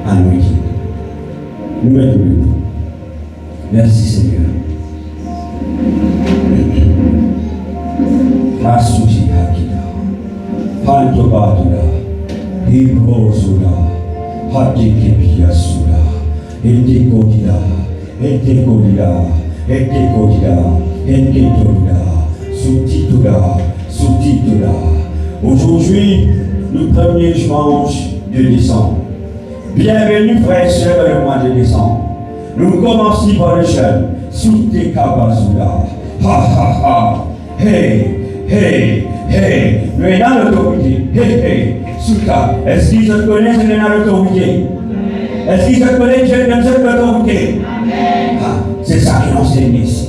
anointing. Nous mettons debout. Merci Seigneur. Asuji Hakida. Pantobadula. Hibrosula. Hatikepia Sula. Etekodida. Etekodida. Etekodida. Etekodida. Sous-titula. Aujourd'hui, le premier dimanche de décembre. Bienvenue frères et sœurs dans le mois de décembre. Nous commençons par le jeûne. Soute Kabazula. Ha ha ha. Hey, hey, hey. Nous sommes dans l'autorité. Hey, hey. Souka. Est-ce qu'ils se connaissent dans l'autorité? Est-ce qu'ils se connaissent dans cette autorité? Ah, c'est ça qu'il enseigne ici.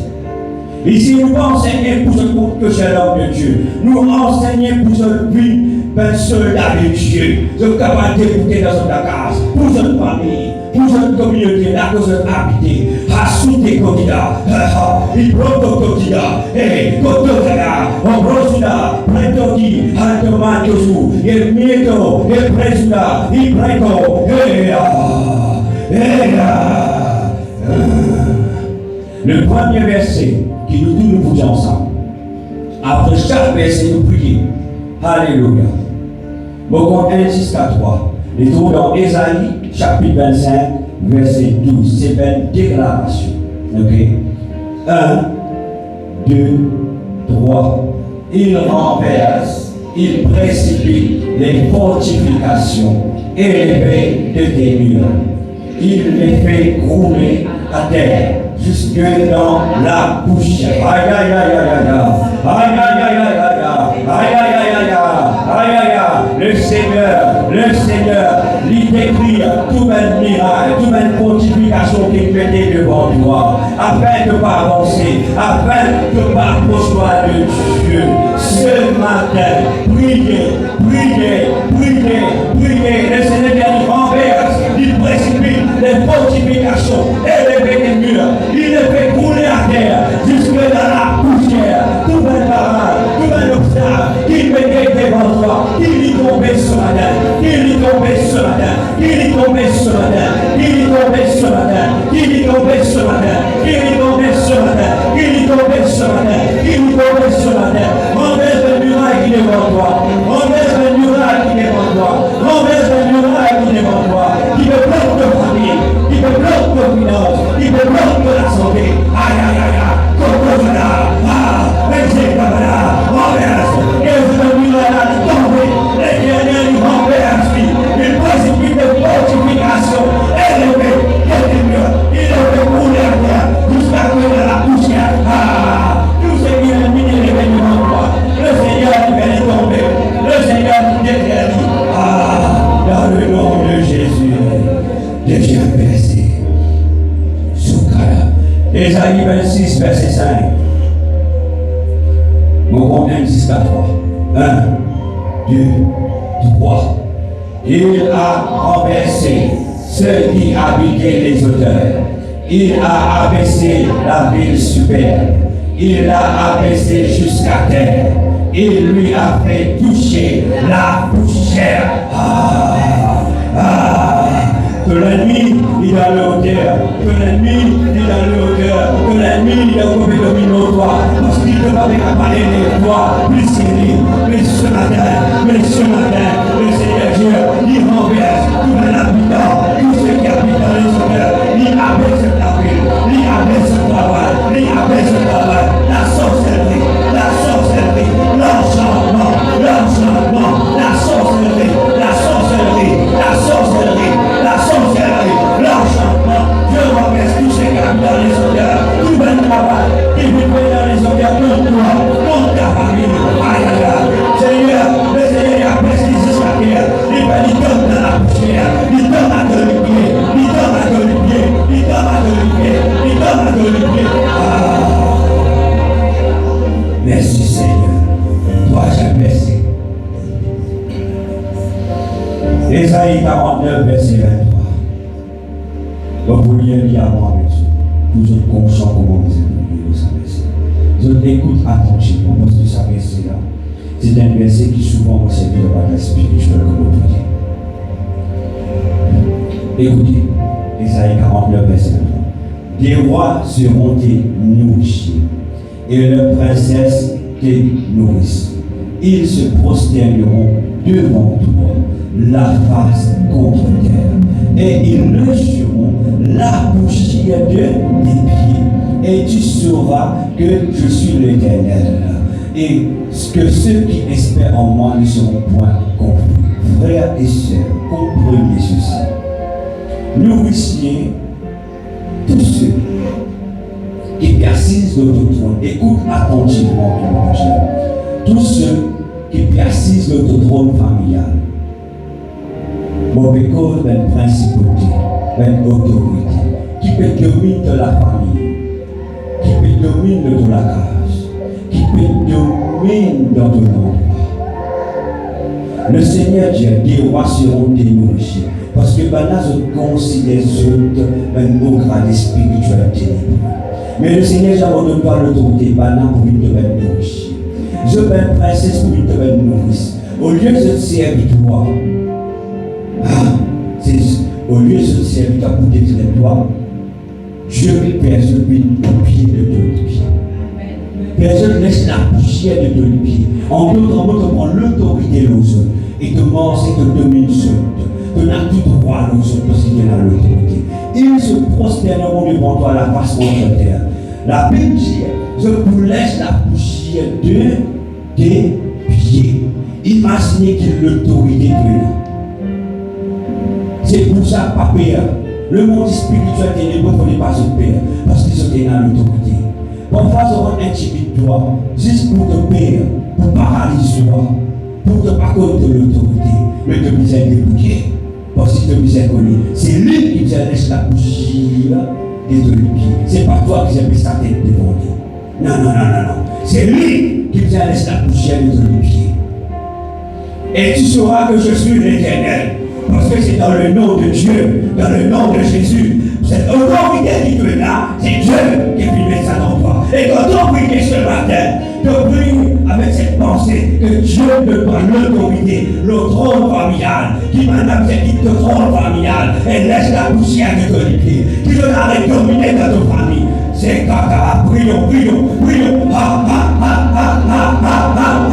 Ici, nous ne pas enseigner pour ce compte que c'est l'homme de Dieu. Nous enseignons pour ce but, soldat de Dieu. Ce capable d'écouter dans notre case, pour cette famille, pour cette communauté, là que vous habitez. À sous tes candidats, il prend ton candidat, et quand on brosse là, prends-toi qui, à te manquer sous, et mieto, et prends-toi, il prend-toi, le premier verset qui nous dit nous prions ensemble. Après chaque verset, nous prions. Alléluia. Bon, 1 jusqu'à 3. Nous trouvons dans Ésaïe, chapitre 25, verset 12. C'est une déclaration. Ok? 1, 2, 3. Il renverse, il précipite les fortifications élevées de tes murs. Il les fait crouler à terre jusque dans la poussière. Aïe aïe aïe aïe aïe aïe aïe aïe aïe aïe aïe aïe. Le Seigneur, il décrit tout un miracle, toute une fortification qu'il mettait devant toi, afin de ne pas avancer, afin de ne pas approcher de Dieu. Ce matin, priez. Le Seigneur il renverse, il précipite les fortifications, élevées des murs, il les fait couler à terre, jusque dans la poussière, tout un barrage, tout un obstacle, il mettait devant toi, il y tombait ce matin, il y tombait ce matin, il y tombait ce matin, il y tombait ce matin, il y tombait ce matin, il y tombait ce matin, il y tombait ce matin, il y tombait ce matin, renverse le muraille qui est devant toi, renverse le muraille qui est devant toi, renverse le muraille qui est devant toi, qui te bloque de famille, qui te bloque de finance, qui te bloque de la santé. Aïe aïe aïe aïe, Kokosana, renverse, et le muraille est tombé, l'Éternel il renverse, il précipite des fortifications élevées, il les fait couler à terre, jusqu'à ce que dans la poussière. Tout ce qui est miné les devant toi, le Seigneur il va les tomber, le Seigneur il détruit. Dans le nom de Jésus, déjà versé. Soukara. Ésaïe 26, verset 5. Mon compte 1 jusqu'à 3. 1, 2, 3. Il a renversé ceux qui habitaient les hauteurs. Il a abaissé la ville superbe. Il l'a abaissé jusqu'à terre. Il lui a fait toucher la poussière. Que l'ennemi il est dans le hauteur, que l'ennemi il est dans le hauteur, que l'ennemi il est au mauvais domino toi, parce qu'il ne va pas parler de toi, plus serré, mais ce matin, le Seigneur Dieu, il renverse tout l'habitant, tout ce qui habite dans les hôtels, il abaisse la ville, il abaisse le travail, la sorcellerie, l'enchantement, la sorcellerie, l'enchantement, je renverse tous ces gars dans les odeurs, tout le travail, qui vous fait dans les odeurs contre toi, contre ta famille. Aïe aïe aïe, Seigneur, le Seigneur a précisé sa terre, il va lui donner dans la poussière, il donne à te les pieds, il donne à te les pieds, il donne à te les pieds, il donne à te les pieds. Merci Seigneur, toi j'ai merci. Ésaïe 49, verset 23. Donc vous liez lire avant avec vous. Vous êtes conscient comment vous êtes de sa verset. Je écoute attentivement parce que sa verset là, c'est un verset qui souvent va servir de bagage spirituel comme vous voyez. Écoutez, Isaïe 49, verset 23. Des rois seront tes nourriciers, et leurs princesses tes nourrices. Ils se prosterneront devant toi, la face contre terre, et ils lécheront la poussière de tes pieds, et tu sauras que je suis l'Éternel, et que ceux qui espèrent en moi ne seront point confus. Frères et sœurs, comprenez ceci. Nourriciers, tous ceux qui persistent dans ton trône, écoute attentivement ton prochain. Tous ceux qui persistent dans ton trône familial, mon pécole d'une principauté, d'une autorité, qui peut dominer de la famille, qui peut dominer de la case, qui peut dominer dans ton endroit. Le Seigneur dit, des rois seront tes nourriciers. Parce que maintenant, je considère un haut grade spirituel ténébreux. Mais le Seigneur, j'abandonne pas l'autorité maintenant pour une de nourrice. Je veux une princesse pour une de nourrice. Au lieu de te servir toi, au lieu de te servir toi pour détruire toi, je personne au pied de ton pied. Personne laisse la poussière de ton pied. En d'autres mots, te prend l'autorité de l'autre et te mange et te domine sur tu n'as tout droit à l'autre parce qu'il y a l'autorité. Ils se prosterneront devant toi la face contre terre. La Bible dit, je vous laisse la poussière de tes pieds. Imaginez qu'il l'autorité de c'est pour ça, pas père. Le monde spirituel ténébreux ne connaît pas ce père parce qu'ils sont dans l'autorité. Parfois, ils auront intimidé toi juste pour te père, pour paralyser toi, pour te pas contre l'autorité, mais te miser débouquer. Parce que te miser connu. C'est lui qui vient laisser la poussière de ton pied. C'est pas toi qui viens mettre sa tête devant lui. Non, non, non, non, non. C'est lui qui vient laisser la poussière de ton pied. Et tu sauras que je suis l'Éternel. Parce que c'est dans le nom de Dieu, dans le nom de Jésus. Cette autorité qui te est là, c'est Dieu qui a pu mettre ça dans toi. Et quand on prie ce matin, te prie avec cette pensée que Dieu te donne l'autorité, le trône familial, qui maintenant dit le trône familial, et laisse la poussière de ton pied, qui te l'arrête dominer dans ta famille. C'est caca, prions, prions, prions. Ha, ha, ha, ha, ha, ha, ha, ha,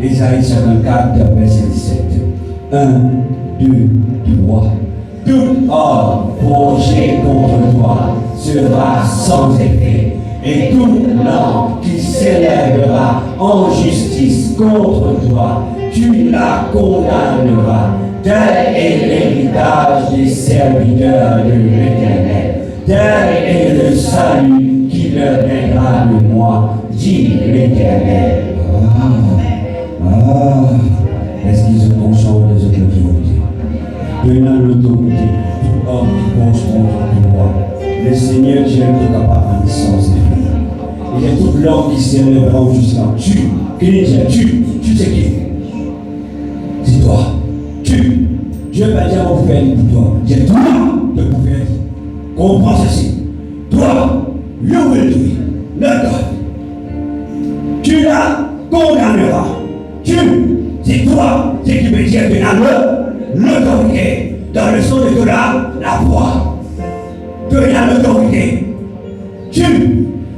Isaïe 54, verset 17. 1, 2, 3. Tout ordre projet contre toi sera sans effet, et toute langue qui s'élèvera en justice contre toi, tu la condamneras. Tel est l'héritage des serviteurs de l'Éternel. Tel est le salut qui leur viendra de moi, dit l'Éternel. Est-ce qu'ils se conscients des autorités? Donnant l'autorité, tout homme qui pense contre toi. Le Seigneur Dieu est capable de naissance de vie. Il y a toute langue qui s'élèvera jusqu'à tu. Qui dit tu sais qui? C'est toi. Tu. Dieu va dire au frère pour toi. J'ai toi de comprends ceci. Toi, you will do it, not God. Tu la condamneras. C'est toi, c'est qui veut dire que tu as l'autorité. Dans le sens de que la voix. Tu as l'autorité. Tu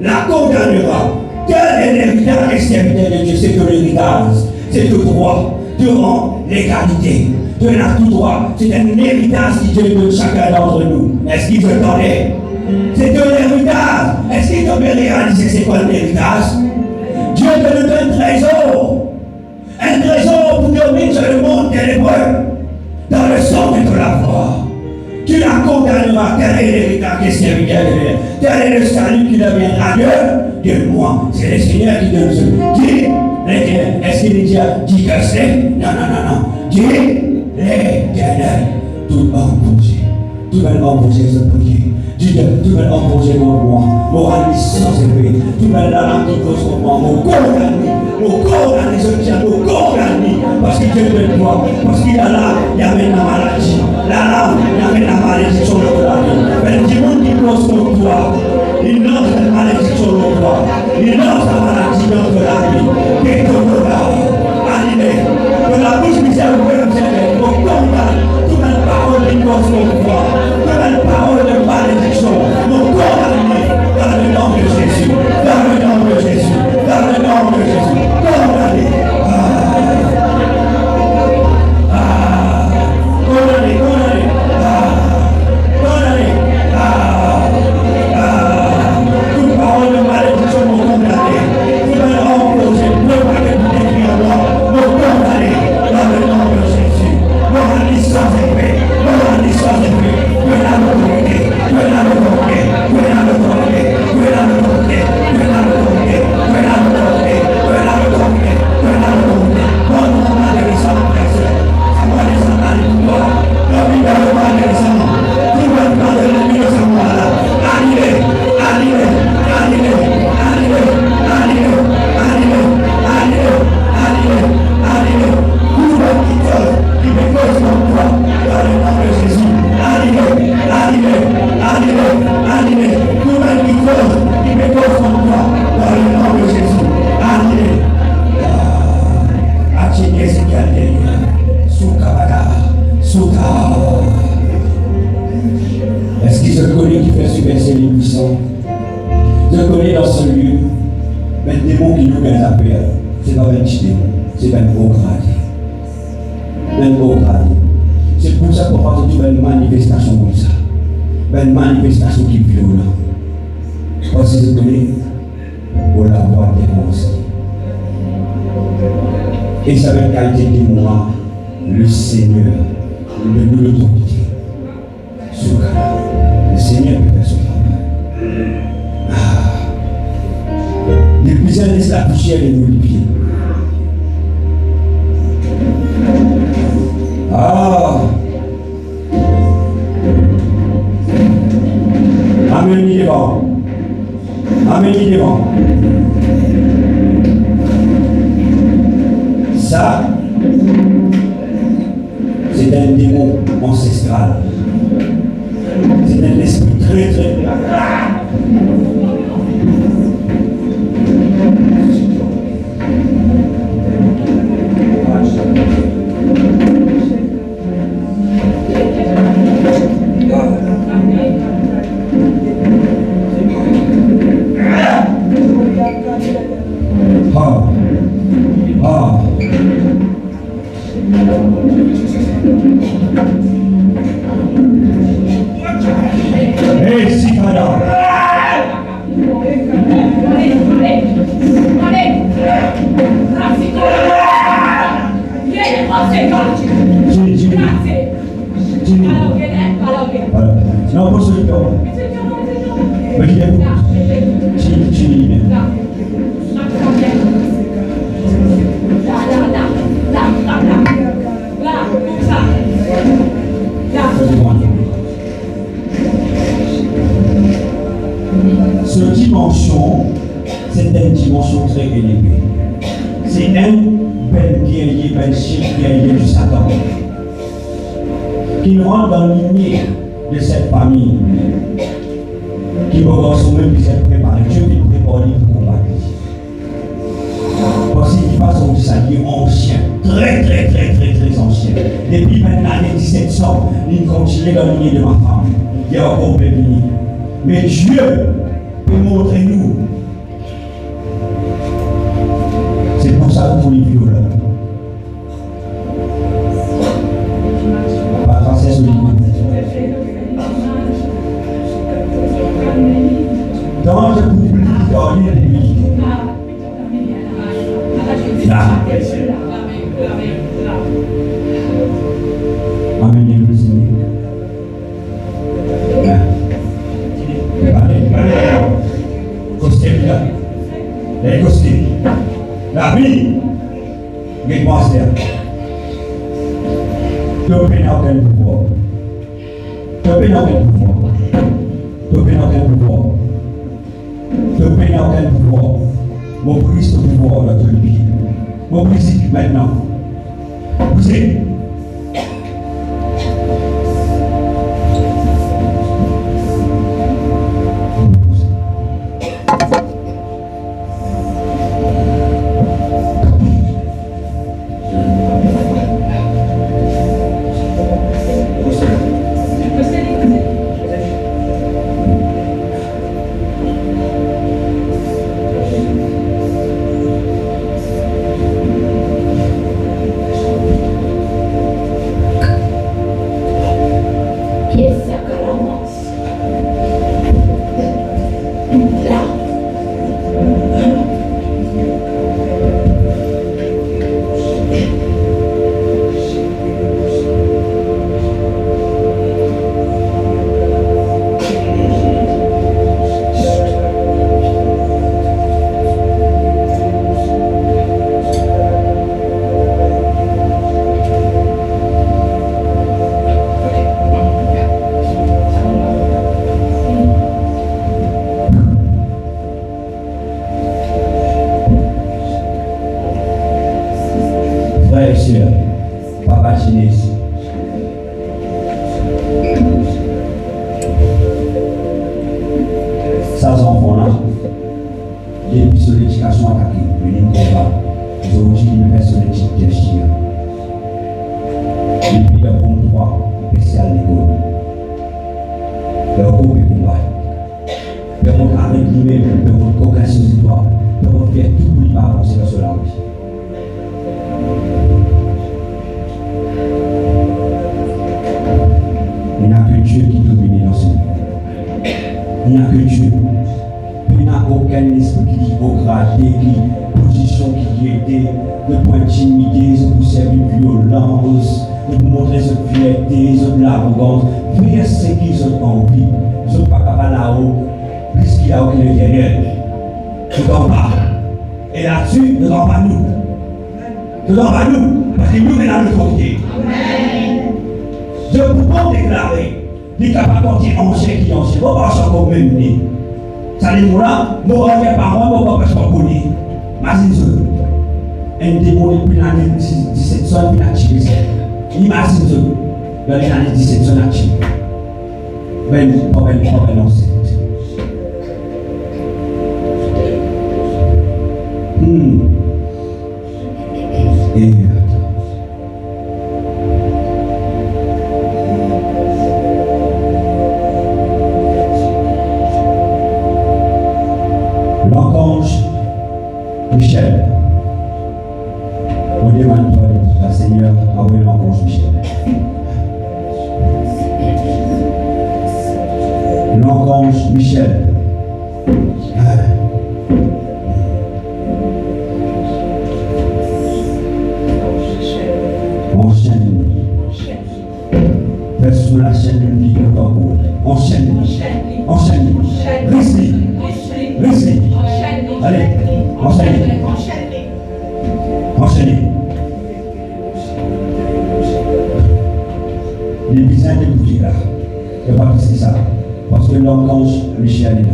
la condamneras. Quel est l'héritage et serviteur de Dieu? C'est que l'héritage, c'est le droit, devant l'égalité. Tu as tout droit. C'est un héritage qui Dieu donne chacun d'entre nous. Est-ce qu'il veut donner? C'est un héritage. Est-ce qu'il te peut réaliser c'est quoi l'héritage? Dieu te donne un trésor. Un trésor pour dominer sur le monde ténébreux. Dans le sang de la foi. Tu la condamneras. Quel est l'héritage qui est serviteur de Dieu? Quel est le salut qui deviendra de moi? C'est le Seigneur qui donne ce. Dis, est-ce qu'il dit que c'est? Non. Dis, l'Éternel, tout embauché. Tout va embaucher ce prier. Dis, tout va embaucher mon moi. Mon ami sans élevé. Tout va là qui cause mon condamné. Mon condamné, ce qui a mon condamné. Parce que Dieu veut toi. Parce qu'il y a là, il y avait la maladie. Là, il y avait la malédiction de la vie. Mais le monde qui cause mon toi. Il lance la malédiction de toi. Il lance la maladie de la vie. Et ton regard, animé. De la bouche misère, on condamne. Toute la parole qui cause mon toi. Toute la parole de malédiction. Mon condamné. Dans le nom de Jésus. Dans le nom de Jésus. Dans le nom de Jésus. Condamné. Est-ce qu'il se connaît qui fait subverser les puissants? Je connais dans ce lieu, mais des démons qui nous viennent à peur. C'est pas un petit démon, c'est un gros gradé. Un gros gradé. C'est pour ça qu'on parle de une manifestation comme ça. Une manifestation qui est violente. Parce que je connais, pour l'avoir dénoncé. Et ça va qualité de moi, le Seigneur, le nous l'autorité. Le Seigneur peut faire son travail. Les puissants laissent la poussière et nous les pieds. Amène-y devant. Amène-y devant. Ça, c'est un démon ancestral. C'est un esprit très non, pas celui là. Mais qui est là. Cette dimension, c'est une dimension très élevée. C'est un bel guerrier, bel chef guerrier du Satan qui rentre dans l'unité de cette famille. qui va voir son même qui s'est préparé. Dieu qui prépare pour combattre. Parce qu'il passe au salut ancien, très ancien. Depuis maintenant l'année 1700, il continue dans l'union de ma femme. Il y a encore béni. Mais Dieu peut montrer nous. C'est pour ça que pour les violents. Pas français sur les dans le public, dans l'humanité. Là. Amen. La vie, les masters, tu peux n'avoir aucun pouvoir. Tu peux n'avoir aucun pouvoir. Tu peux n'avoir aucun pouvoir. Tu peux n'avoir aucun pouvoir. Mon Christ au pouvoir dans le pays. Mon Christ maintenant. Vous savez. Papa Chinese. Ça, ces enfants-là, depuis sur l'éducation attaquée, venez me combat. Ils ont dit qu'ils me fait sur l'éducation gestion. Depuis le 23, spécial l'école. Leur groupe est combat. Leur groupe avec lui-même, leur groupe cocasse sur les doigts. Leur groupe fait tout pour lui avancer dans ce langue. Il n'y a que Dieu qui domine dans ce monde. Il n'y a que Dieu. Il n'y a aucun esprit qui est gradé, qui position qui était de pour intimider, de servir violence, de montrer cette fierté, de l'arrogance. Faire ce qu'ils ont envie. Ils ne sont pas capables là-haut, puisqu'il n'y a aucun intérieur. Ne t'en pas. Et là-dessus, ne t'en pas nous. Ne t'en pas nous, parce que nous sommes dans l'autorité. Je peux pas déclarer, les capables de dire ancien qui ancien, on va pas encore même né. Ça dit, là, nous reviens par moi, on va pas connaître. Imagine un démon depuis l'année 1700, il a tiré ça. Imagine dans les années 1700, il a tiré. Ben, non, c'est. Et. L'archange Michel, on demande à Seigneur envoyer l'archange Michel. L'archange Michel. Enchaîne. Fais sous la chaîne de vie au corps. Enchaîne. Restez. Allez, enchaînez. Les besoins de bouger là. Il n'y a pas plus que ça. Parce que l'archange Michel est là.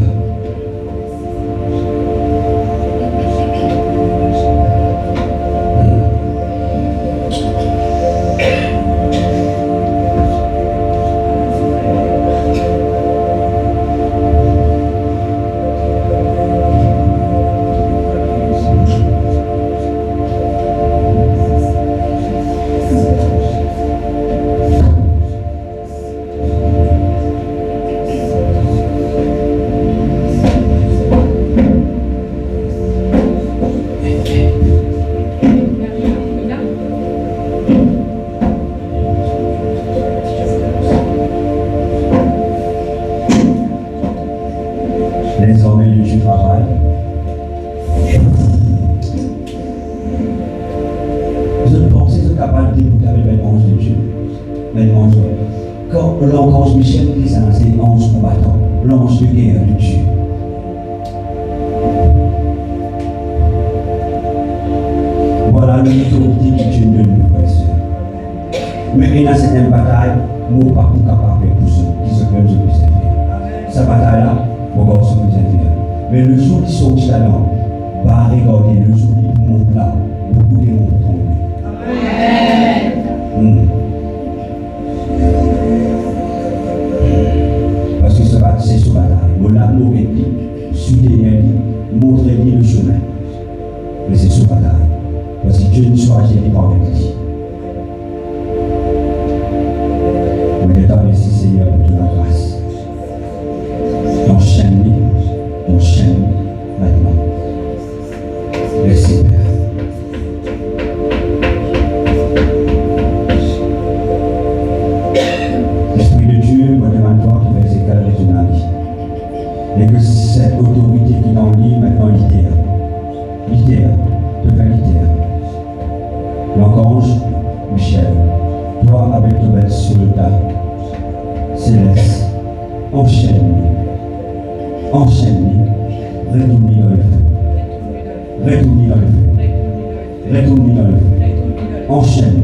capable d'écouter avec l'ange de Dieu. L'ange. Quand l'ange Michel dit ça, c'est l'ange combattant, l'ange de guerre de Dieu. Voilà l'autorité que Dieu donne nous, frères et sœurs. Mais il y a certaines batailles, nous ne sommes pas capables pour ceux qui se prennent de servir. Cette bataille-là, on va se servir. Mais le jour qui sont là-dedans, va regarder le jour qui monte là, beaucoup de monde tomber. Amen. Parce que c'est ce bataille. Nous l'avons dit, soutenir, montrer le chemin. Mais c'est ce bataille. Parce que Dieu nous choisit par lui. Nous te remercions, Seigneur, pour toute la grâce. Enchaîne maintenant. Merci, Père. Esprit de Dieu, moi demande-toi qui va éclairer ton avis. Et que cette autorité qui est en lui, maintenant, littéraire, devient littéraire. L'archange Michel, toi avec ton bel soldat céleste, enchaîne-les, retourne dans le feu, retourne dans le feu, retourne dans le feu, enchaîne,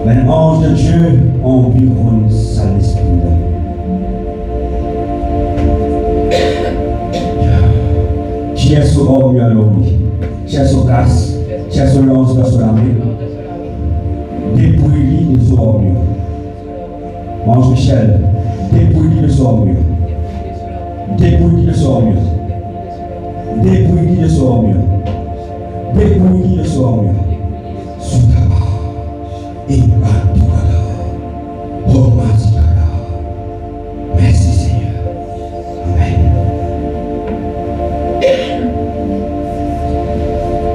mais ange de Dieu environne sa l'esprit. Qui est sur l'homme à l'homme, qui est sur casse, qui est sur l'ange de la main, dépouille-lui de son homme. Ange Michel, dépouille-lui de son homme. Dépouille-lui de son homme. Dépouille-lui de son homme. Dépouille-lui de son homme. Sous ta main. Et oh, merci Seigneur. Amen.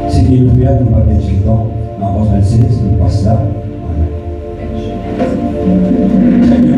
C'est qu'il nous fait, nous va mettre le temps. En 26, nous passe là. Très bien,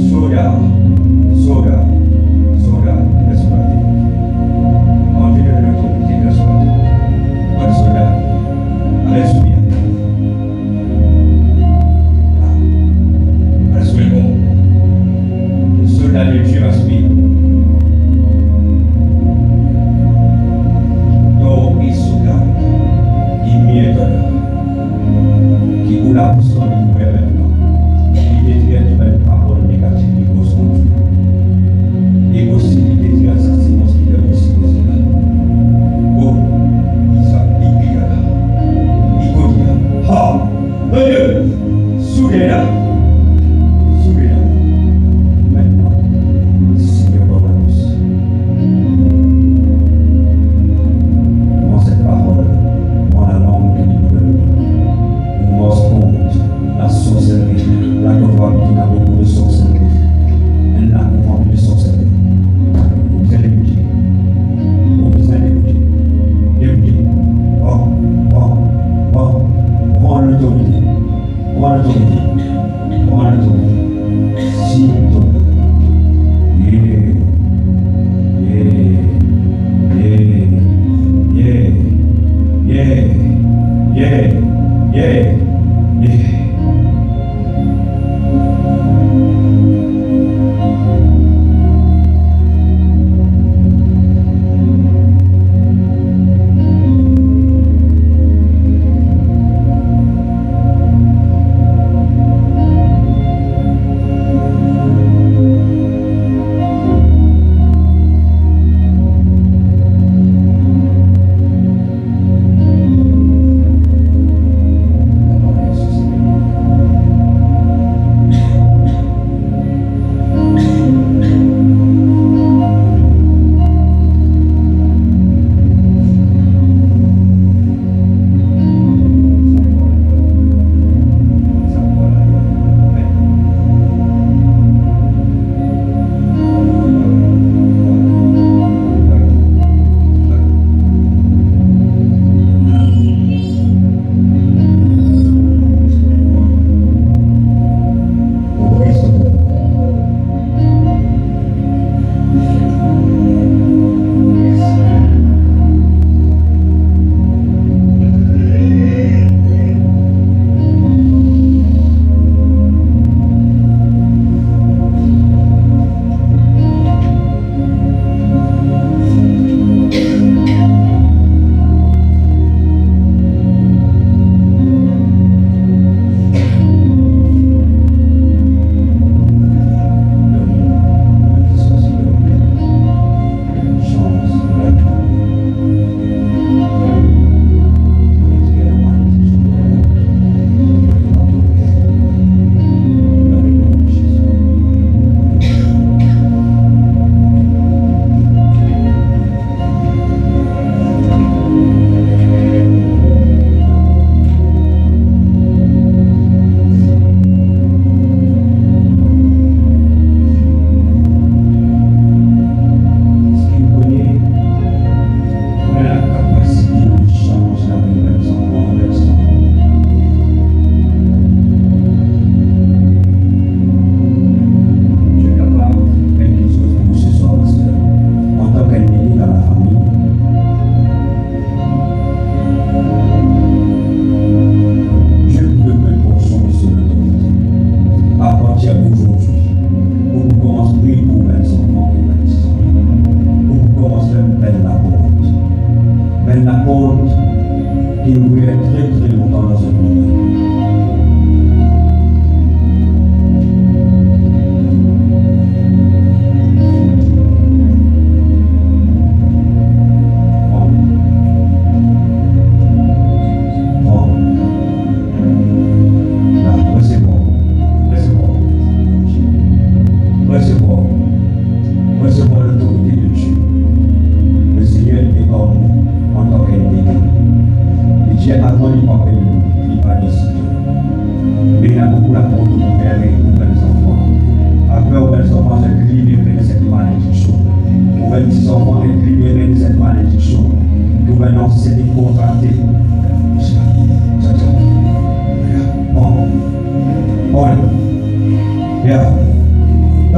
Soda, soda, soda, exploité. Continue de l'autorité exploité. Bon soldat, reste bien. Reste bon. Le soldat de Dieu va subir. Donc, il soda, il m'y qui ou la position du gouvernement. Il détruit tout même parole négative, il cause contre. Et aussi, il détruit l'assassinat qui est aussi aussi là. Oh, il là. Il continue. Ah, Dieu, soudez là. Soudez là. Maintenant, si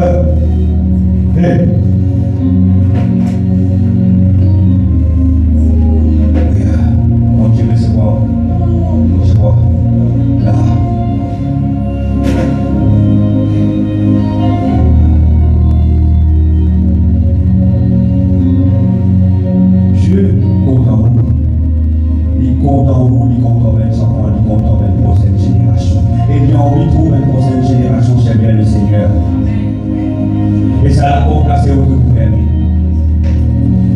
Hey. Bon Dieu, recevoir. Recevoir. Là. Dieu compte en vous. Il compte en vous, il compte en 20 enfants, il compte en 20 prochaine génération. Et il y a envie de trouver une prochaine génération, c'est bien le Seigneur. Et ça la porte là, c'est vous qui fermez.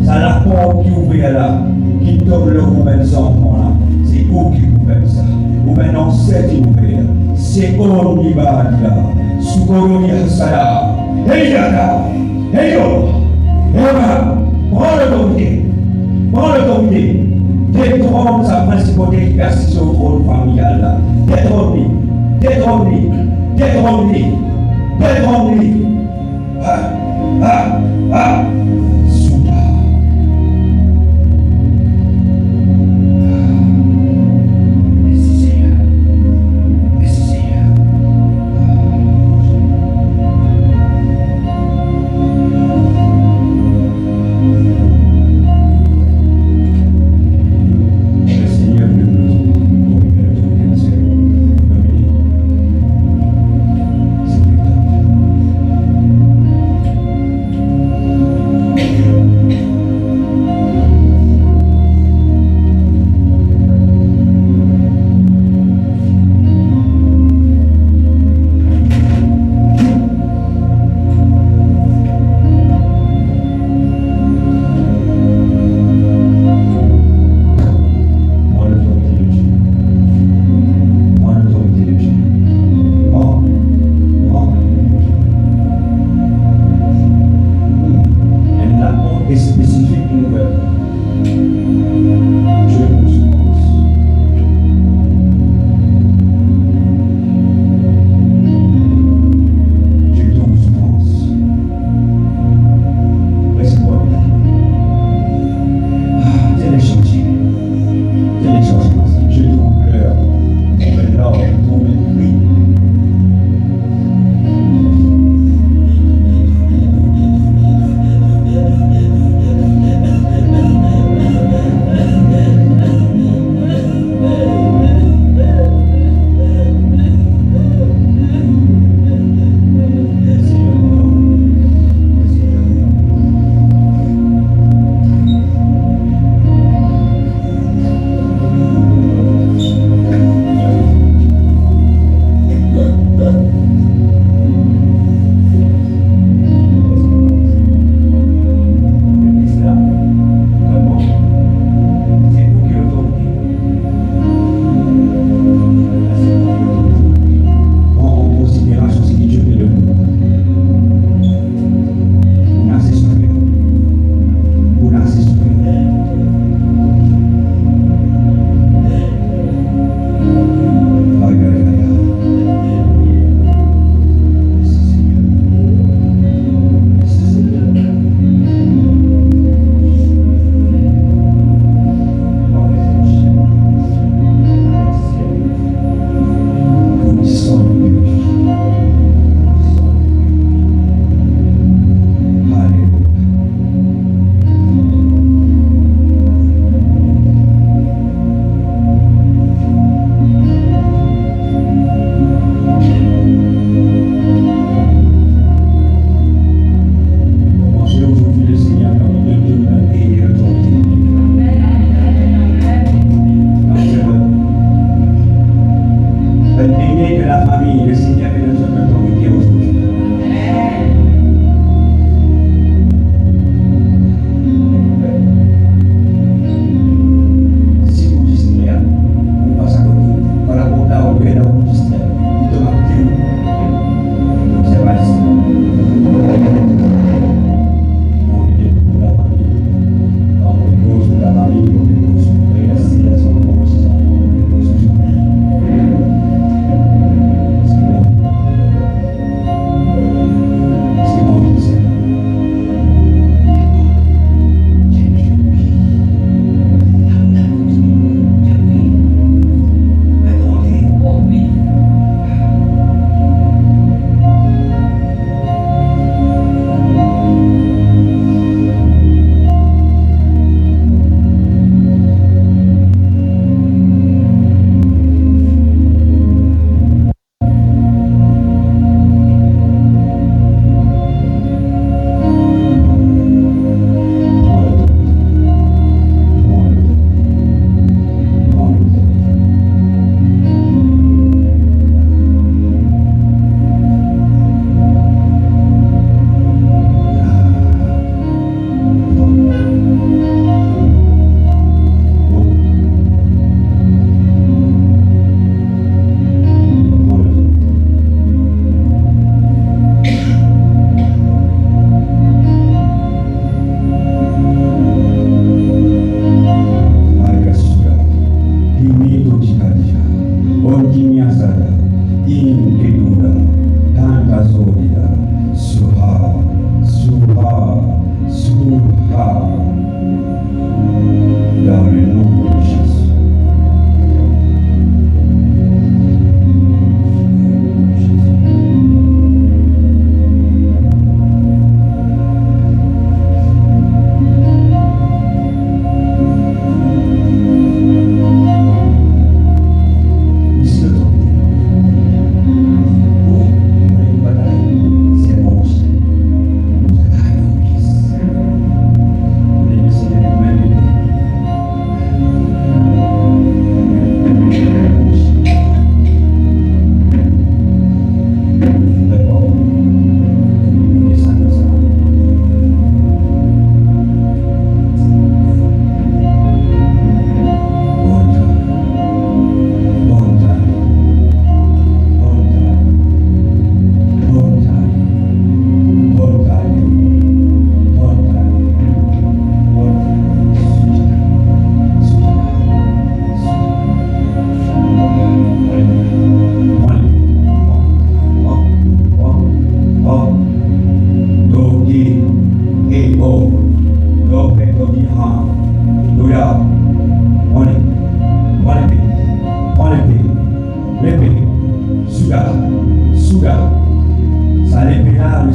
Ça la porte qui ouvre là, qui tombe le roumain des enfants là. C'est vous qui vous faites ça. Ou maintenant, c'est qui vous faites. C'est on y va là. Soukorouni Hassala. Hey Yaka. Hey yo. Eva. Prends le comité. Prends le comité. Détrône sa principauté qui persiste au trône familial là. Détrône-lui. Détrône-lui. Détrône-lui. Détrône-lui. Ah. Ah. Ah. Souda.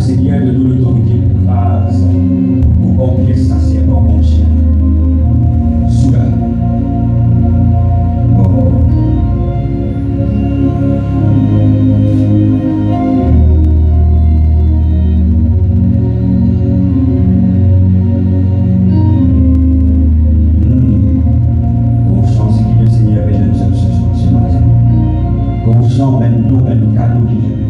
Seigneur de l'autorité grâce pour pompier sincère dans mon chien. Soudain. Conscience que le Seigneur avait donné ce matin. Conscience maintenant un cadeau que Dieu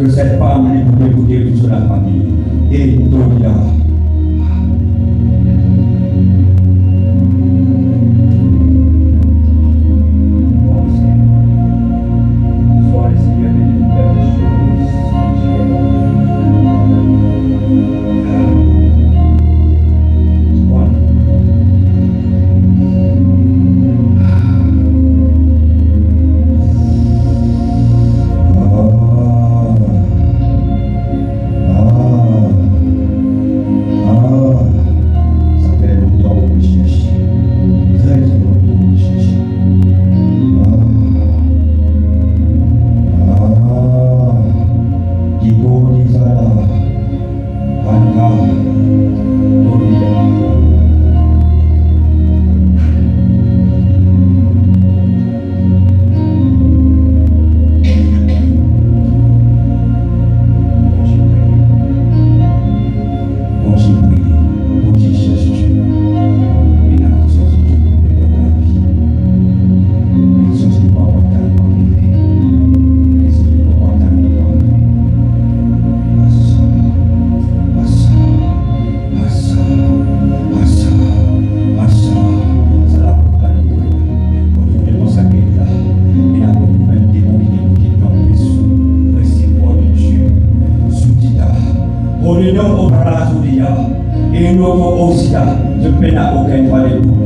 que cette femme est écoutée pour la famille et Doria. Et nous aussi, je ne peux pas aucun droit de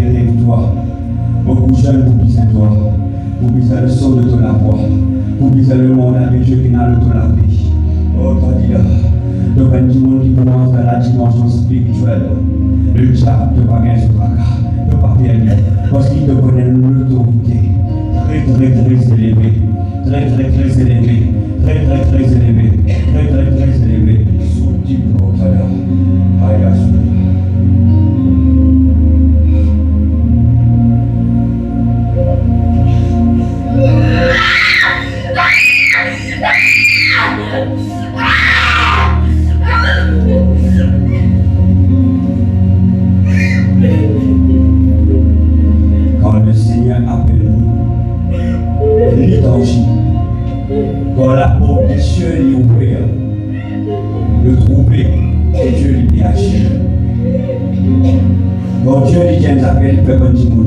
élève-toi. Beaucoup jeunes pour biser toi, pour biser le son de ton voix, pour biser le monde avec Dieu qui n'a le ton la vie. Oh, toi, dis là, de plein du monde qui commence dans la dimension spirituelle. Le diable ne va gagner ce tracas, ne va pas perdre, parce qu'il te connaît l'autorité. Très élevé, très élevé, très élevé, très élevé, sous Tipo Tada, Ayasu. Quand le Seigneur appelle nous, liturgie, quand la porte des cieux est ouverte, le trouver et Dieu lui agir. Quand Dieu lui dit un appel, il peut pas dire non,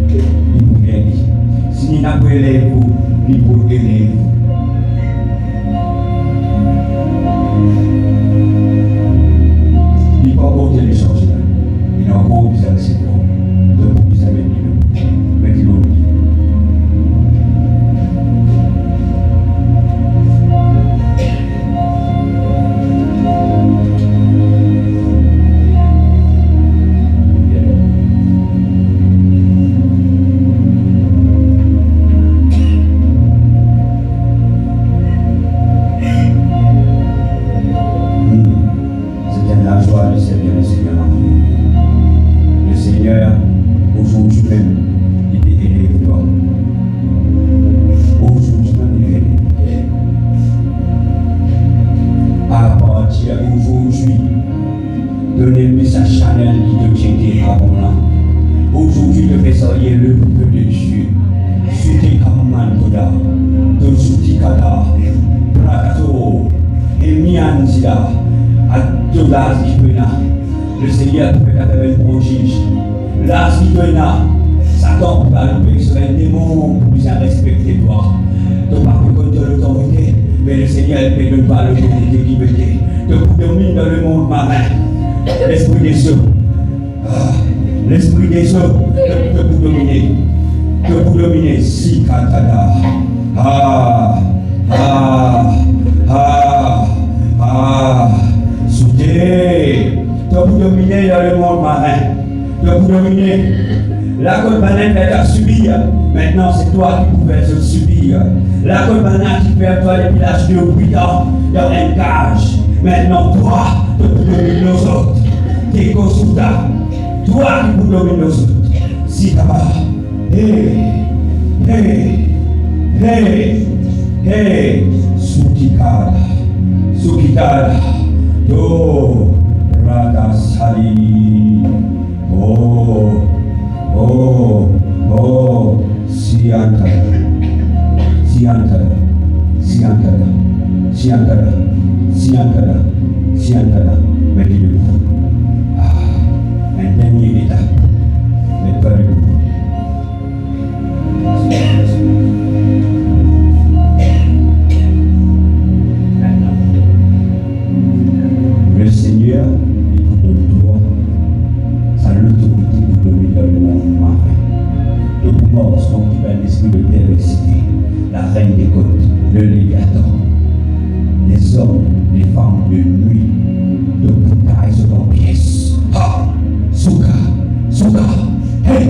il peut bien dire. Si il n'a pas élève, il peut élève. Il ne peut pas porter les choses là. Il a encore besoin de ses corps, de besoin de lui. Mais il oublie. Aujourd'hui même, il est élève toi. Aujourd'hui même, il est élève. À partir d'aujourd'hui, donnez-lui sa Chanel qui te tient à mon âme. Aujourd'hui, je fais sortir le peuple de Dieu. Suite Kaman Toda, de Sutikada, Prakato, et Mianzida, à Toda Zipena. Le Seigneur peut faire un prodige. Là, si tu es là, Satan peut pas le sur un démon pour bien respecter toi. Tu n'as pas pu l'autorité, mais le Seigneur ne peut pas l'autorité qui veut dire. Tu domines dans le monde marin. L'esprit des eaux. L'esprit des eaux te peut dominer. Te peut dominer. Si Katada. Soudé. Tu peux dominer dans le monde marin. Tu peux dominer. La colbanette est à subir. Maintenant, c'est toi qui pouvais se subir. La colbanette qui fait toi depuis l'âge de 8 ans dans un cage. Maintenant, toi, tu peux dominer nos autres. T'es consultant. Toi qui peux dominer nos autres. Si t'as pas. Hey, Sukikada. Do, Rada Sali. Siantara, mais debout. Un dernier étape, mais pas debout. Le Seigneur, il vous donne droit, sa l'autorité pour dominer le monde marin. Le mouvement qui va l'esprit de perversité, la reine des côtes, le léviathan, les hommes, les femmes de nuit, de bouteilles sont en pièces. Souka, hey,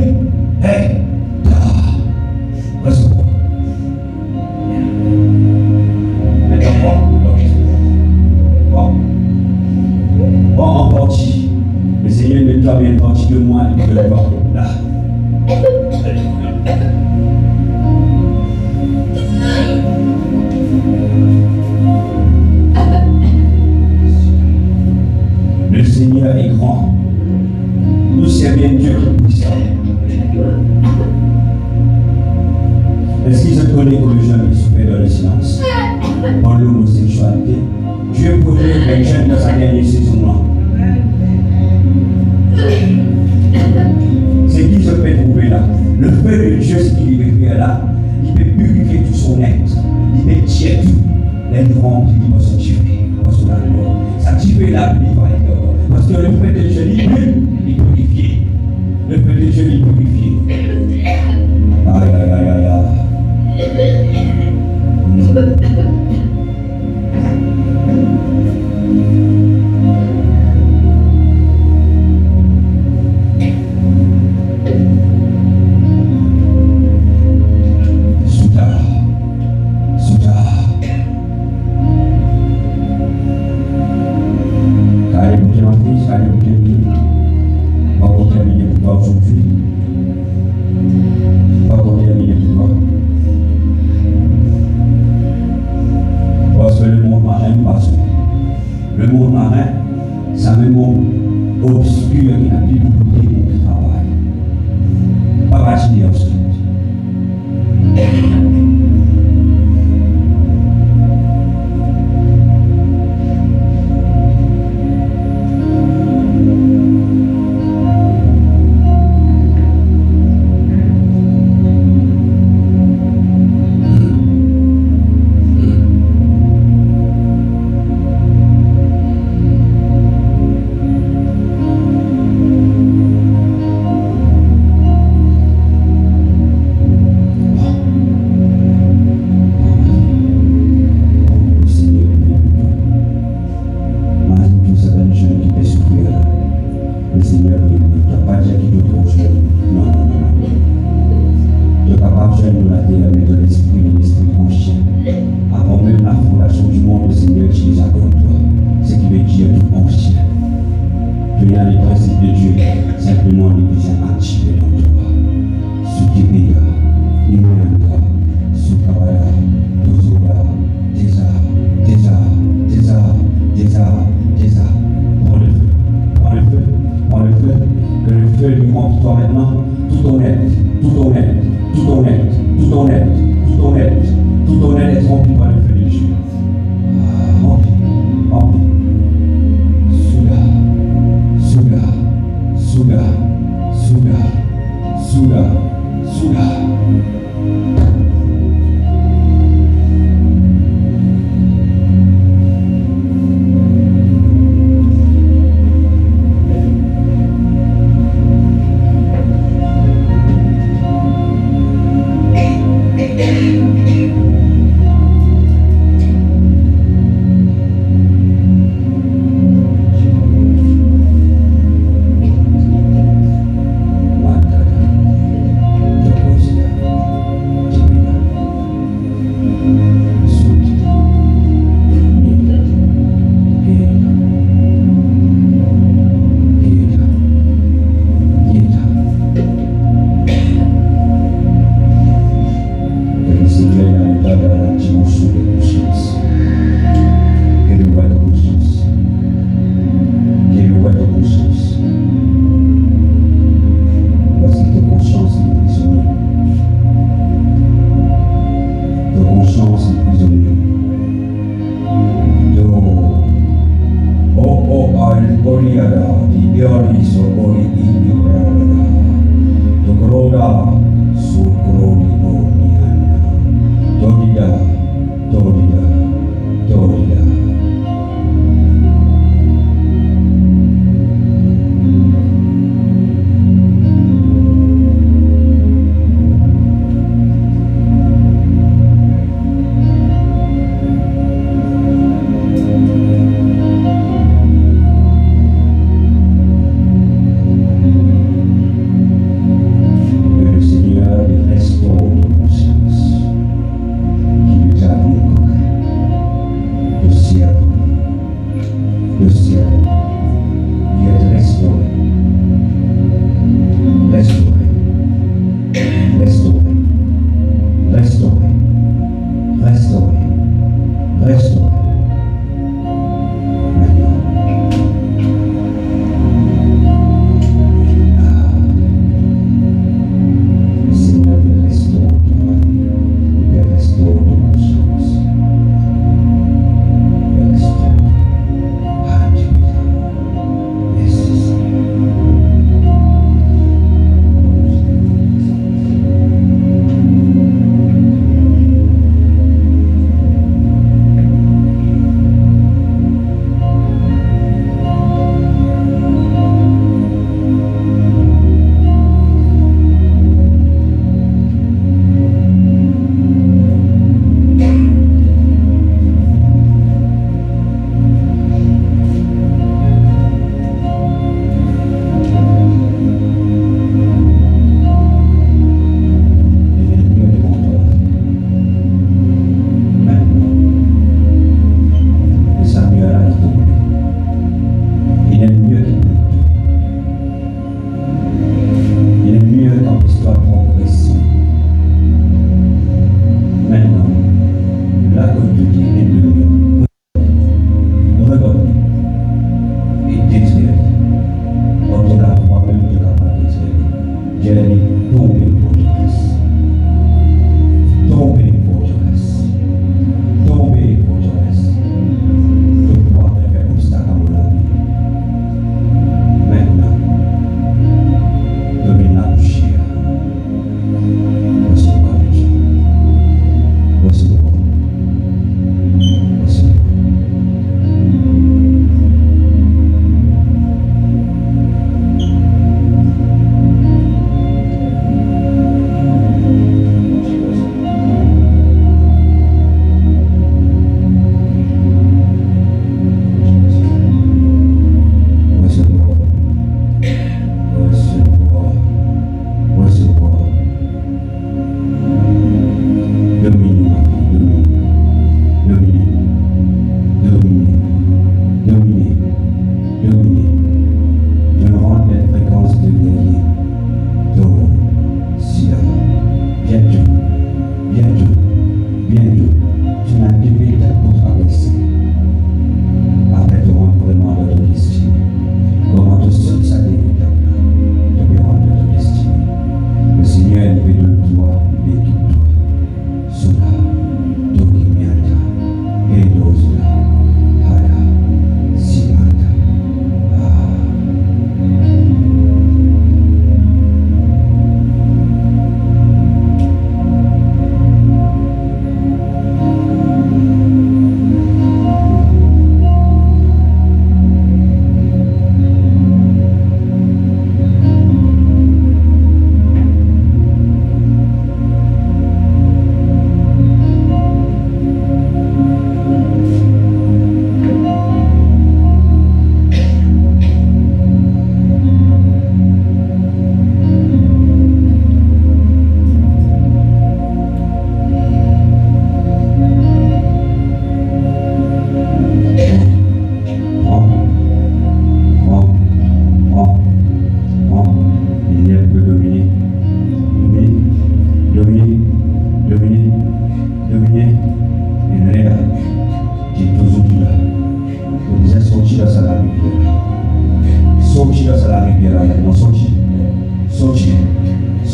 reste-moi. Bon, en partie. Le Seigneur ne doit bien partie de moi et de l'autre. Là. Le Seigneur est grand. Nous servons Dieu qui puissant. Est-ce qu'ils se connaissent que les jeunes souffrent dans le silence? Dans l'homosexualité. Dieu protège les jeunes dans sa dernière saison-là. C'est qui se peut trouver là? Le feu de Dieu, ce qu'il veut faire là, il peut purifier tout son être. Il peut tirer tout. Les grands qui vont se tuer. Ça tue la vie. Parce que le feu de Dieu, il purifie. Le feu de Dieu, Dieu qui purifie. Aïe, aïe, aïe, aïe, aïe. Le monde marin, c'est un monde obscur qui n'a plus beaucoup de travail. Pas imaginer ensuite.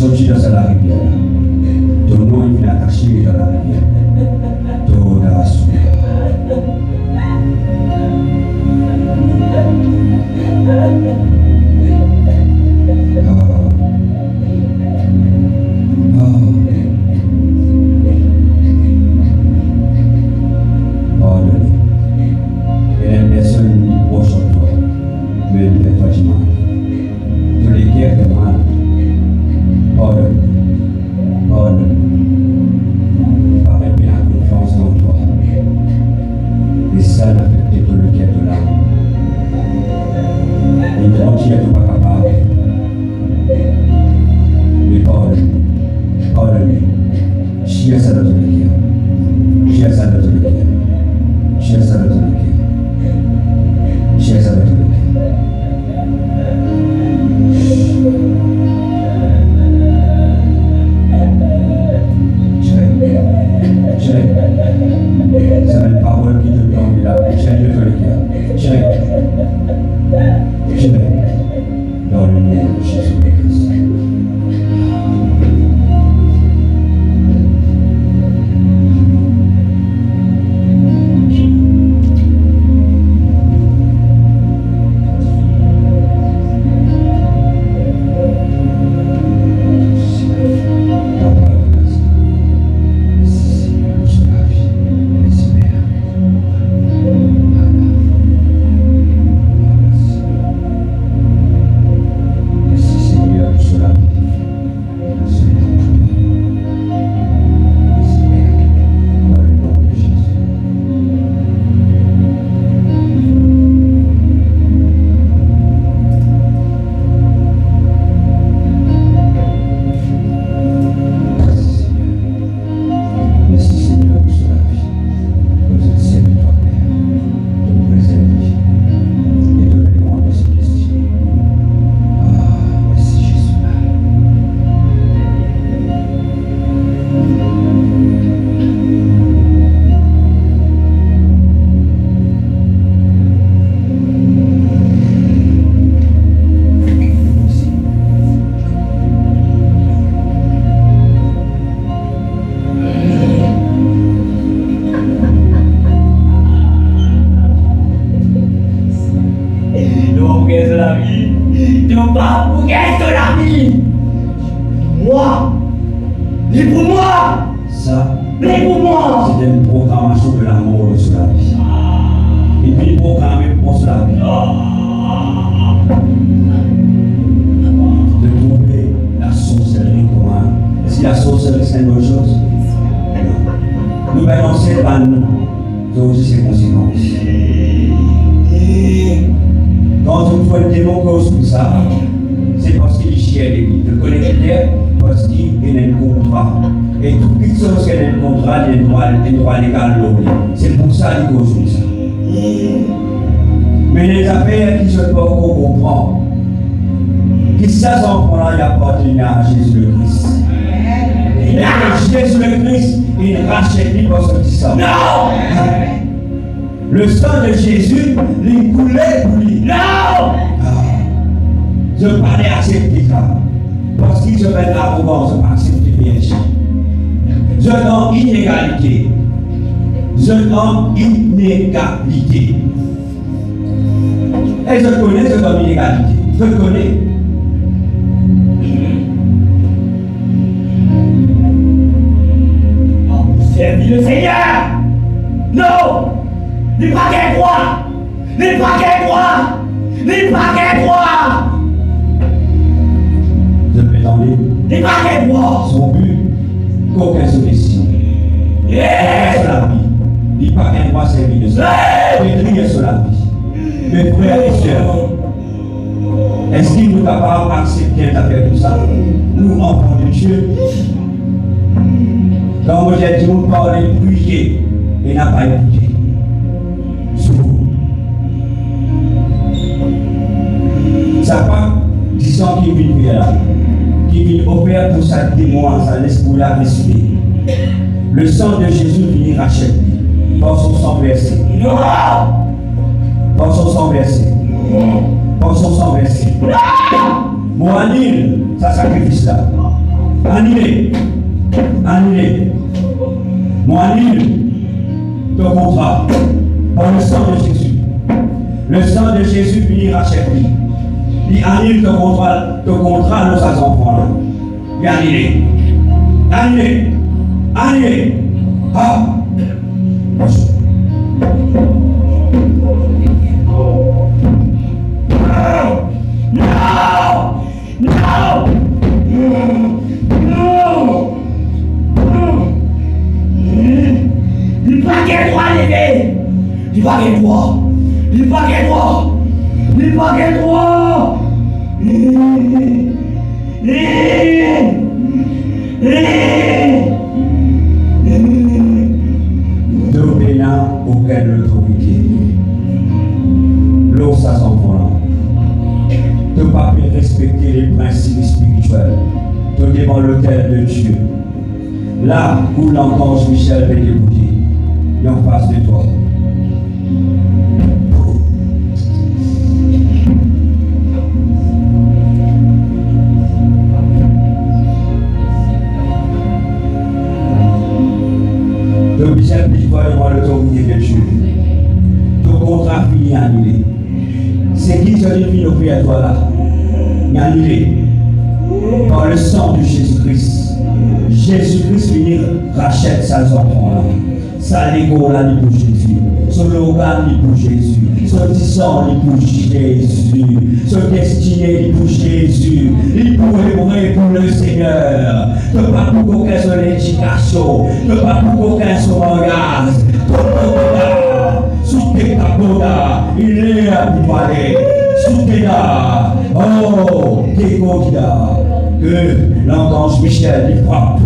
sorti dans la rivière. Ton nom est attaché dans la rivière. Ton action. C'est pour ça qu'il cause ça. Mais les affaires qui se peuvent comprendre, qui ça s'en il appartient à Jésus le Christ. Jésus le Christ, il rachète lui pour ce sang. Non! Le sang de Jésus, il coulait pour lui. Non! Je parlais accepter ça. Parce qu'il se fait l'arrogance, je accepter bien ça. Jeune homme inégalité. Jeune homme inégalité. Et je connais ce homme inégalité. Je le connais. Servis le Seigneur! Non! N'est pas qu'un roi! N'est pas qu'un roi! N'est pas qu'un roi! Je vais t'enlever. N'est pas qu'un roi! Son but, qu'aucune solution. Sur la vie. Il n'est pas qu'un roi servi de ça. Il est sur la vie. Mes frères et sœurs, est-ce qu'il nous capable d'accepter de faire tout ça? Nous, enfants de Dieu, quand vous êtes dit, vous parlez de prier, et n'a pas écouté. Ça pas, disons qu'il vient là, qu'il vient opérer pour sa démon, sa laisse pour la ressusciter. Le sang de Jésus vient racheter par son sang versé. Par son sang versé. Par son sang versé. Moanil, ça sacrifice là. Annulé. Annulé. Moi, annule ton contrat par le sang de Jésus. Le sang de Jésus finit rachète-lui. Il annule ton contrat de ses enfants. Il annulé. Annulé. Annulé. Ah. Il pas qu'un droit levé. Il pas qu'un droit. Il pas qu'un droit. Il pas qu'un droit. D'obéant auquel l'autorité. L'eau, ça s'en va. De ne pas respecter les principes spirituels. De devant l'autel de Dieu. Là où l'ange Michel va débouter, il est en face de toi. Donc Michel dit toi devant l'autorité de Dieu. Ton contrat fini annulé. C'est qui te dit nos prières toi là? Il est annulé. Par le sang de Jésus-Christ. Jésus-Christ venir rachète sa enfants là. Sa légo là pour Jésus. Son organe pour Jésus. Son sang pour Jésus. Son destiné pour Jésus. Il pour œuvrer pour le Seigneur. Ne pas pour aucun son éducation. Ne pas pour aucun son langage. Sous tes capotas, il est à pour parler. Sous tes là. Oh, tes candidats. Que l'ange Michel y frappe.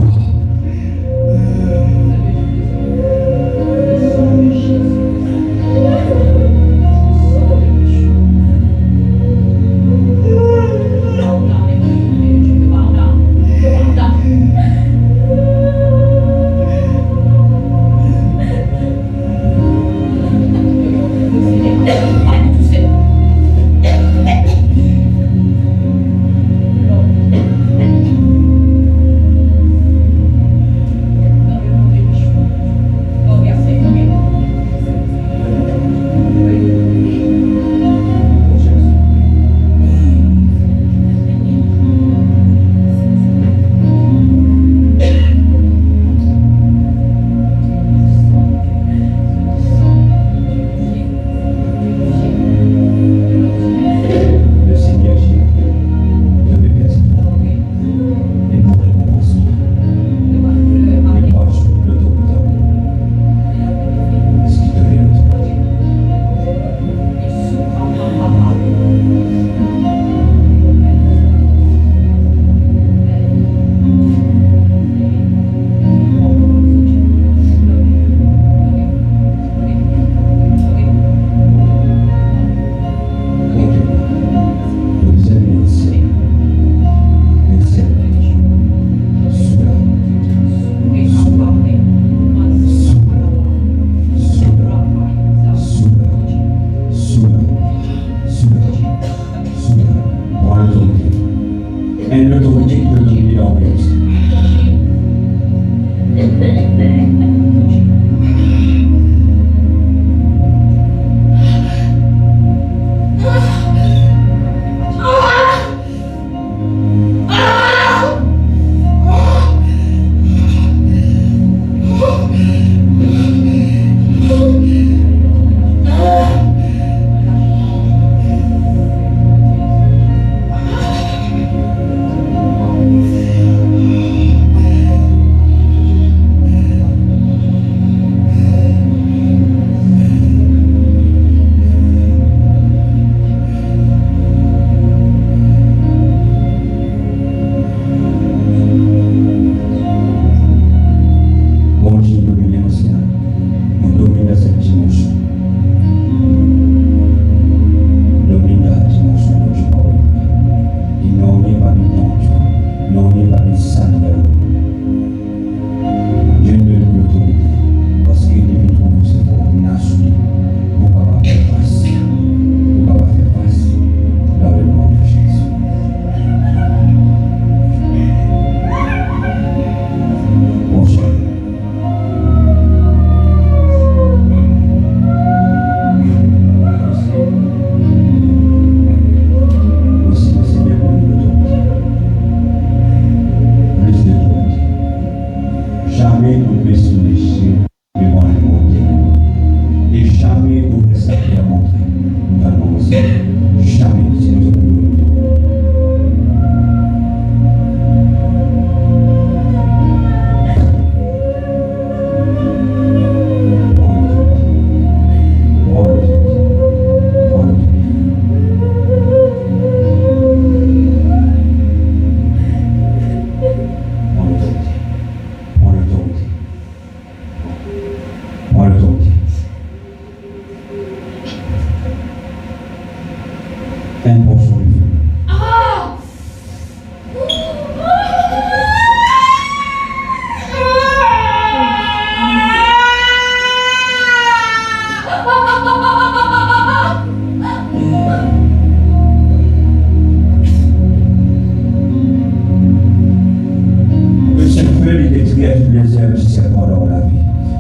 détruire toutes les œuvres du serpent dans la vie.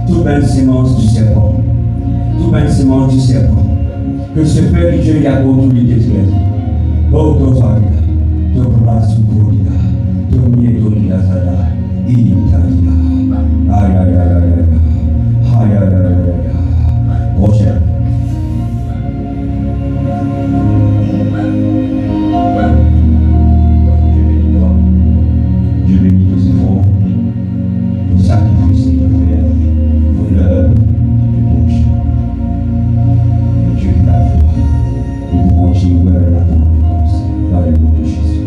Toute belle sémence du serpent. Toute belle sémence du serpent. Que ce peuple Dieu y a pour tout les détruire. Oh, ton famille, ton bras sous Corina, ton mieux Corina Sada, Italia. Aïe, aïe, aïe, aïe, aïe, aïe, aïe, aïe, aïe. Prochaine. Dieu bénit tous ces fonds, pour sacrifice et pour faire, pour l'œuvre du bon Dieu. Dieu est la foi. Nous pouvons continuer à l'attendre dans le nom de Jésus.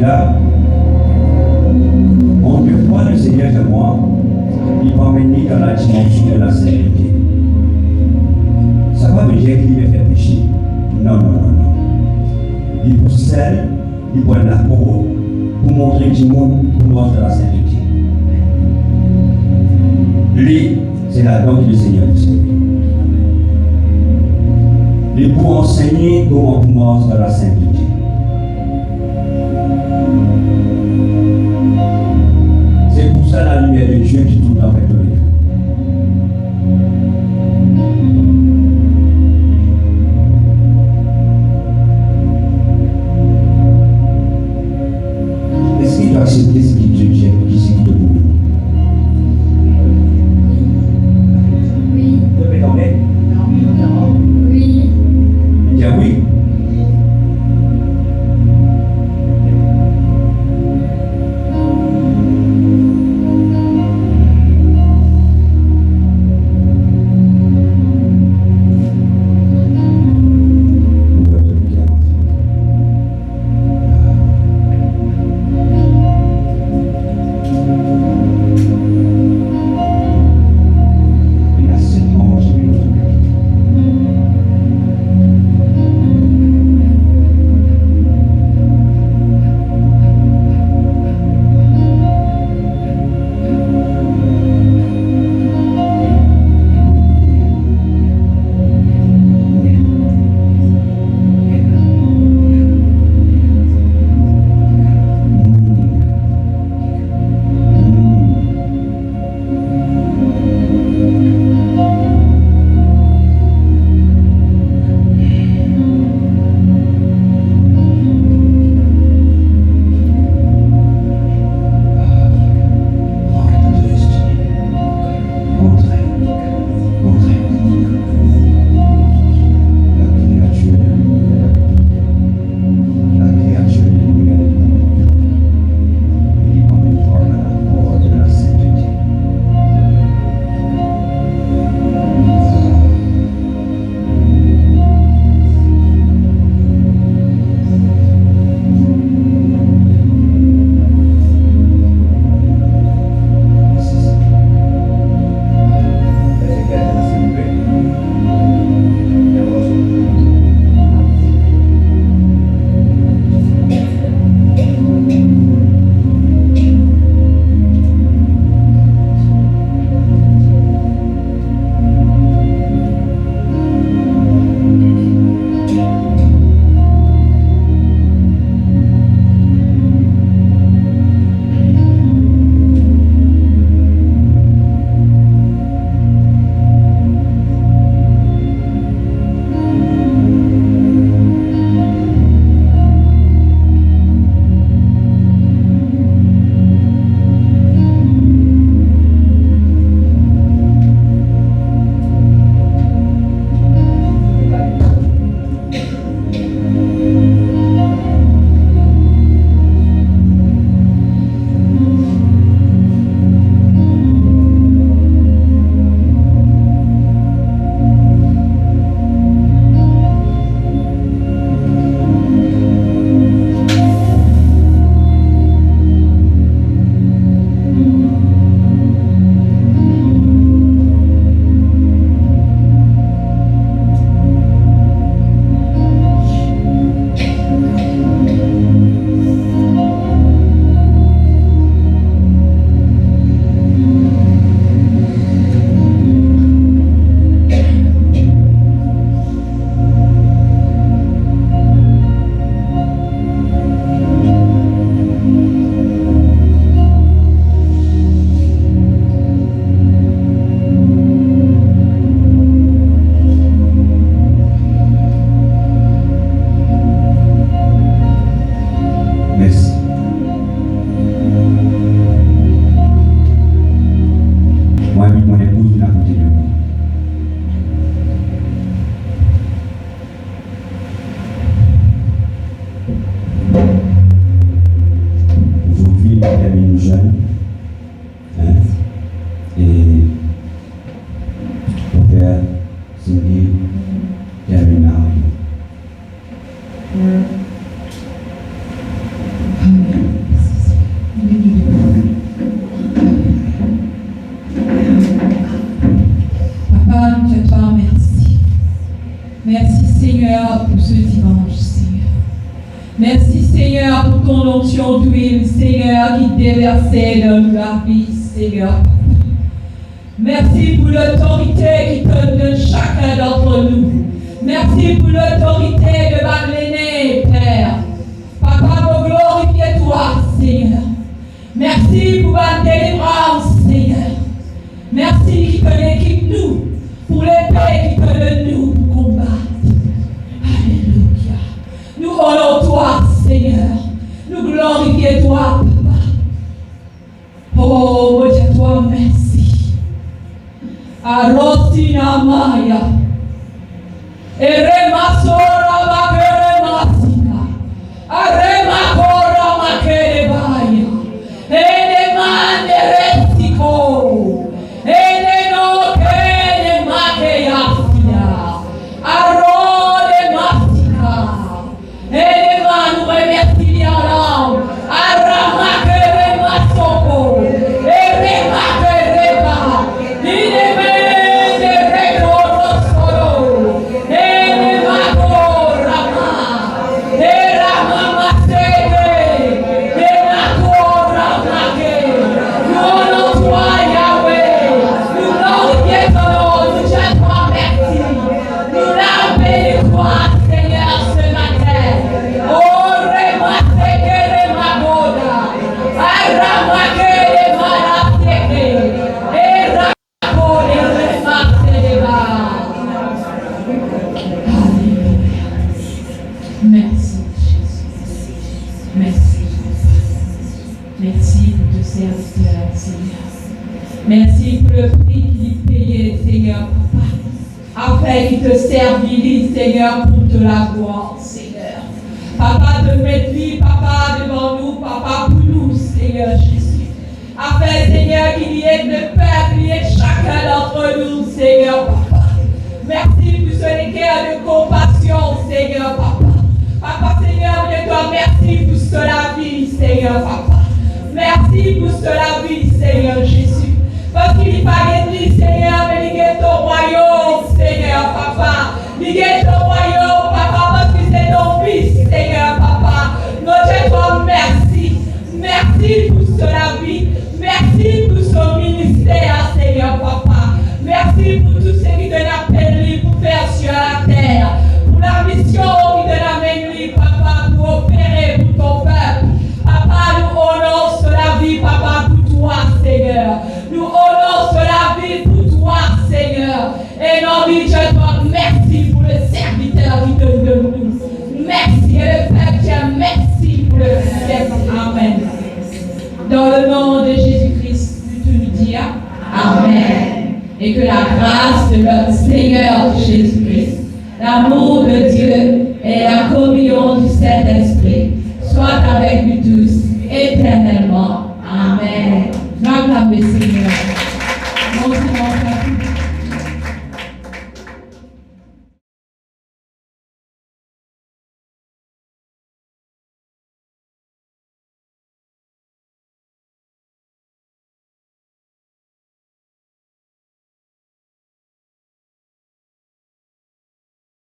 là, on ne peut pas le Seigneur de moi, il va venir dans la dimension de la sainteté. Ça ne va pas me dire qu'il va faire pécher. Non, non, non, non. Il pour celle, il pour la peau, pour montrer que le monde pour dans la sainteté. C'est là-dedans que le Seigneur nous sauve. Et pour enseigner comment on commence dans la sainteté. C'est pour ça la lumière de Dieu qui tout le temps fait le livre. Est-ce qu'il doit accepter ce qu'il te dit, ce qu'il te dit? Oui. Vous pouvez tomber? Oui. Il dit oui. Merci Seigneur pour ce dimanche, Seigneur. Merci Seigneur pour ton onction d'huile, Seigneur, qui déversait dans la vie, Seigneur. Merci pour l'autorité qui te donne chacun d'entre nous. Merci pour l'autorité de Marlène, Père. Papa, vous glorifiez toi, Seigneur. Merci pour la délivrance, Seigneur. Merci qui te l'équipe nous, pour l'épée qui te donne nous pour combattre. Alléluia. Nous honorons toi, Seigneur. Nous glorifions toi, Papa. Oh, mon Dieu, toi, merci. Arotina Maya. Eremasora Makeremasika. Aremakora Makerebaya. Enemane Restiko. Eneno Kene Makeyafia. Arode Masika. Enemanu Remertilialam. Aramakere Masoko. Eremakereba. Inemene Rekonosoro. Enemakorama. Eramamaseke. Enakoramake. Nous honorons toi, Yahweh. Nous glorifions ton nom. Nous disons toi merci. Nous l'appelons toi, Seigneur, ce matin. Oh, Remaseke, Remagoda. Aramake, Remanaseke. Erakore, Remasedeba. Alléluia. Merci, Jésus. Merci. Merci pour te serviteur, Seigneur. Merci pour le prix qu'il payait, Seigneur, Papa. Afin qu'il te servilise, Seigneur, pour te la gloire, Seigneur. Papa, te mets lui, Papa, devant nous, Papa, pour nous, Seigneur Jésus. Afin, Seigneur, qu'il y ait de paix, qu'il y ait chacun d'entre nous, Seigneur, Papa. Merci pour ce cœur de compassion, Seigneur, Papa. Papa, Seigneur, de toi, merci pour cela vie, Seigneur, Papa. Merci pour cela vie, Seigneur Jésus. Parce qu'il n'est pas d'église, Seigneur, mais il est ton royaume, Seigneur, Papa. Il est ton royaume, Papa, parce que c'est ton fils, Seigneur, Papa. Notre toi, merci. Merci pour cela vie. Merci pour son ministère, Seigneur, Papa. Merci pour tout ce qui te l'a appelé pour faire sur la terre. Pour la mission qui te l'a mené, Papa, pour opérer pour ton peuple. Papa, nous honorons cela vie, Papa, pour toi, Seigneur. Nous honorons cela vie pour toi, Seigneur. Et non, je te merci pour le serviteur qui te donne nous. Merci, et le Père, merci pour le service. Amen. Dans le nom de Jésus-Christ, tu nous dis Amen. Et que la grâce de notre Seigneur Jésus-Christ, l'amour de Dieu et la communion du Saint-Esprit soient avec nous tous éternellement. Amen. Acclamez Seigneur.